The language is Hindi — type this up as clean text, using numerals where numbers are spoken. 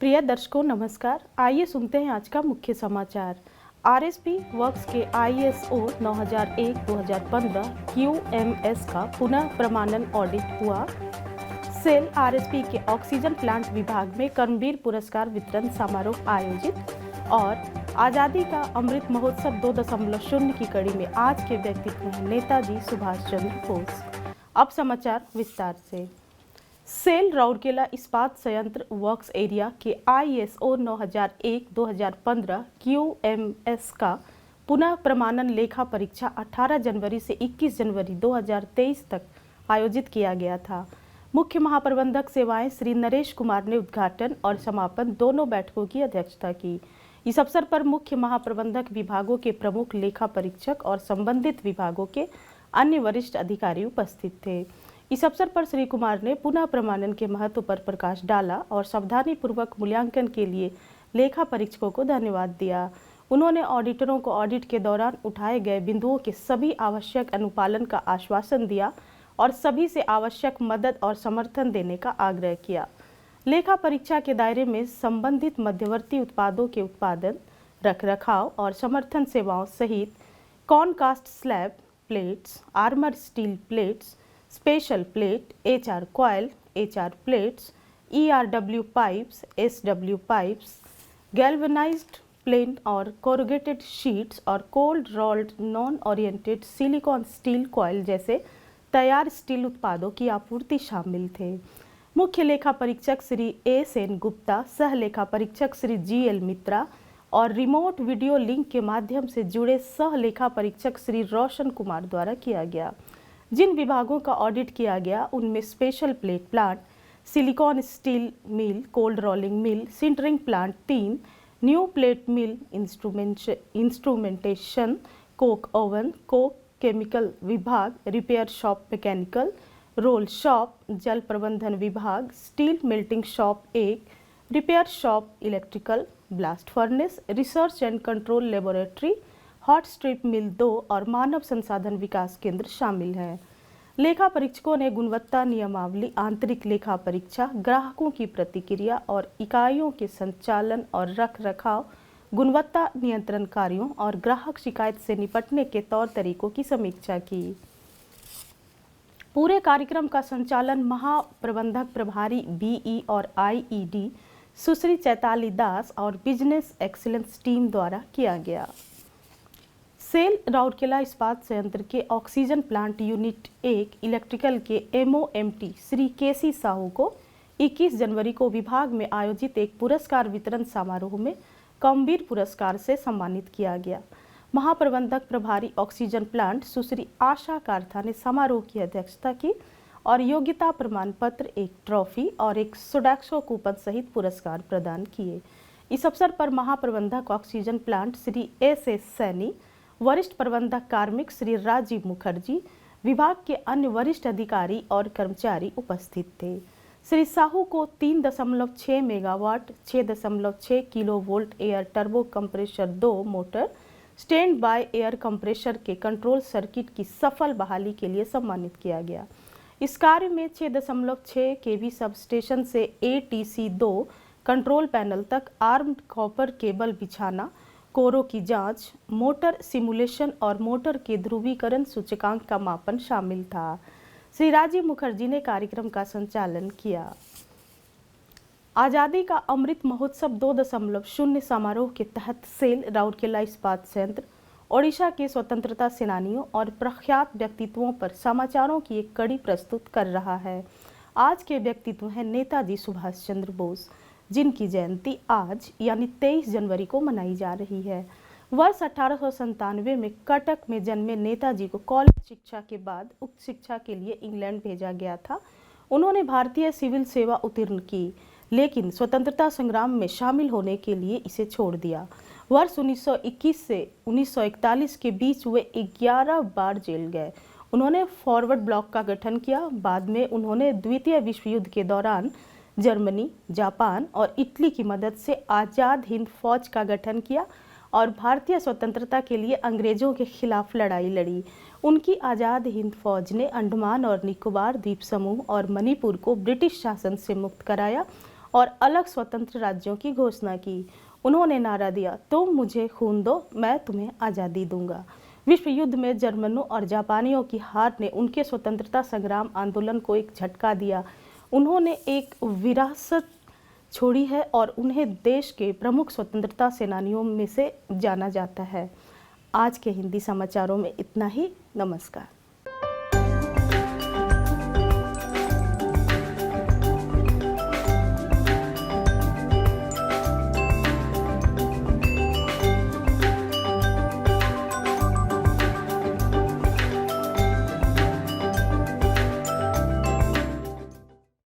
प्रिय दर्शकों नमस्कार। आइए सुनते हैं आज का मुख्य समाचार। आरएसपी वर्क्स के ISO 9001-2015 QMS का पुनः प्रमाणन ऑडिट हुआ। सेल आरएसपी के ऑक्सीजन प्लांट विभाग में कर्मवीर पुरस्कार वितरण समारोह आयोजित और आज़ादी का अमृत महोत्सव 2.0 की कड़ी में आज के व्यक्तित्व हैं नेताजी सुभाष चंद्र बोस। अब समाचार विस्तार से। सेल राउरकेला इस्पात संयंत्र वर्क्स एरिया के ISO 9001-2015 QMS का पुनः प्रमाणन लेखा परीक्षा 18 जनवरी से 21 जनवरी 2023 तक आयोजित किया गया था। मुख्य महाप्रबंधक सेवाएं श्री नरेश कुमार ने उद्घाटन और समापन दोनों बैठकों की अध्यक्षता की। इस अवसर पर मुख्य महाप्रबंधक विभागों के प्रमुख लेखा परीक्षक और संबंधित विभागों के अन्य वरिष्ठ अधिकारी उपस्थित थे। इस अवसर पर श्री कुमार ने पुनः प्रमाणन के महत्व पर प्रकाश डाला और सावधानी पूर्वक मूल्यांकन के लिए लेखा परीक्षकों को धन्यवाद दिया। उन्होंने ऑडिटरों को ऑडिट के दौरान उठाए गए बिंदुओं के सभी आवश्यक अनुपालन का आश्वासन दिया और सभी से आवश्यक मदद और समर्थन देने का आग्रह किया। लेखा परीक्षा के दायरे में संबंधित मध्यवर्ती उत्पादों के उत्पादन, रखरखाव और समर्थन सेवाओं सहित concast slab plates, armour steel plates, special plate, HR coil, HR plates, ERW pipes, SW pipes, galvanised plain और कोरुगेटेड शीट्स और cold rolled non oriented silicon steel coil जैसे तैयार स्टील उत्पादों की आपूर्ति शामिल थे। मुख्य लेखा परीक्षक श्री A सेन गुप्ता, सह लेखा परीक्षक श्री GL मित्रा और रिमोट वीडियो लिंक के माध्यम से जुड़े सह लेखा परीक्षक श्री रोशन कुमार द्वारा किया गया। जिन विभागों का ऑडिट किया गया उनमें special plate plant, silicon steel mill, cold rolling mill, sintering plant 3, new plate mill, instrumentation, coke oven, coke chemical विभाग, repair shop mechanical, roll shop, जल प्रबंधन विभाग, steel melting shop 1, repair shop electrical, blast furnace, research and control laboratory, hot strip mill 2 और मानव संसाधन विकास केंद्र शामिल हैं। लेखा परीक्षकों ने गुणवत्ता नियमावली, आंतरिक लेखा परीक्षा, ग्राहकों की प्रतिक्रिया और इकाइयों के संचालन और रखरखाव, गुणवत्ता नियंत्रण कार्यों और ग्राहक शिकायत से निपटने के तौर तरीकों की समीक्षा की। पूरे कार्यक्रम का संचालन महाप्रबंधक प्रभारी BE और IED सुश्री चैताली दास और बिजनेस एक्सीलेंस टीम द्वारा किया गया। सेल राउरकेला इस्पात संयंत्र के ऑक्सीजन प्लांट यूनिट 1 इलेक्ट्रिकल के MOMT श्री KC साहू को 21 जनवरी को विभाग में आयोजित एक पुरस्कार वितरण समारोह में कर्मवीर पुरस्कार से सम्मानित किया गया। महाप्रबंधक प्रभारी ऑक्सीजन प्लांट सुश्री आशा कार्था ने समारोह की अध्यक्षता की और योग्यता प्रमाण पत्र, एक ट्रॉफी और एक सोडैक्सो कूपन सहित पुरस्कार प्रदान किए। इस अवसर पर महाप्रबंधक oxygen plant Shri SS Saini, वरिष्ठ प्रबंधक कार्मिक श्री राजीव मुखर्जी, विभाग के अन्य वरिष्ठ अधिकारी और कर्मचारी उपस्थित थे। श्री साहू को 3.6 megawatt 6.6 kilovolt air turbo compressor 2 motor stand by air compressor के कंट्रोल सर्किट की सफल बहाली के लिए सम्मानित किया गया। इस कार्य में 6.6 kV सब स्टेशन से ATC2 कंट्रोल पैनल तक आर्म्ड कॉपर केबल बिछाना, कोरों की जांच, मोटर सिमुलेशन और मोटर के ध्रुवीकरण सूचकांक का मापन शामिल था। श्री राजीव मुखर्जी ने कार्यक्रम का संचालन किया। आज़ादी का अमृत महोत्सव 2.0 समारोह के तहत सेल राउरकेला इस्पात संयंत्र ओडिशा के स्वतंत्रता सेनानियों और प्रख्यात व्यक्तित्वों पर समाचारों की एक कड़ी प्रस्तुत कर रहा है। आज के व्यक्तित्व हैं नेताजी सुभाष चंद्र बोस, जिनकी जयंती आज यानी 23 जनवरी को मनाई जा रही है। वर्ष 1897 में कटक में जन्मे नेताजी को कॉलेज शिक्षा के बाद उच्च शिक्षा के लिए इंग्लैंड भेजा गया था। उन्होंने भारतीय सिविल सेवा उत्तीर्ण की, लेकिन स्वतंत्रता संग्राम में शामिल होने के लिए इसे छोड़ दिया। वर्ष 1921 से 1941 के बीच वे 11 बार जेल गए। उन्होंने फॉरवर्ड ब्लॉक का गठन किया। बाद में उन्होंने द्वितीय विश्व युद्ध के दौरान जर्मनी, जापान और इटली की मदद से आज़ाद हिंद फौज का गठन किया और भारतीय स्वतंत्रता के लिए अंग्रेजों के खिलाफ लड़ाई लड़ी। उनकी आज़ाद हिंद फौज ने अंडमान और निकोबार द्वीप समूह और मणिपुर को ब्रिटिश शासन से मुक्त कराया और अलग स्वतंत्र राज्यों की घोषणा की। उन्होंने नारा दिया, तुम मुझे खून दो, मैं तुम्हें आज़ादी दूंगा। विश्व युद्ध में जर्मनों और जापानियों की हार ने उनके स्वतंत्रता संग्राम आंदोलन को एक झटका दिया। उन्होंने एक विरासत छोड़ी है और उन्हें देश के प्रमुख स्वतंत्रता सेनानियों में से जाना जाता है। आज के हिंदी समाचारों में इतना ही। नमस्कार।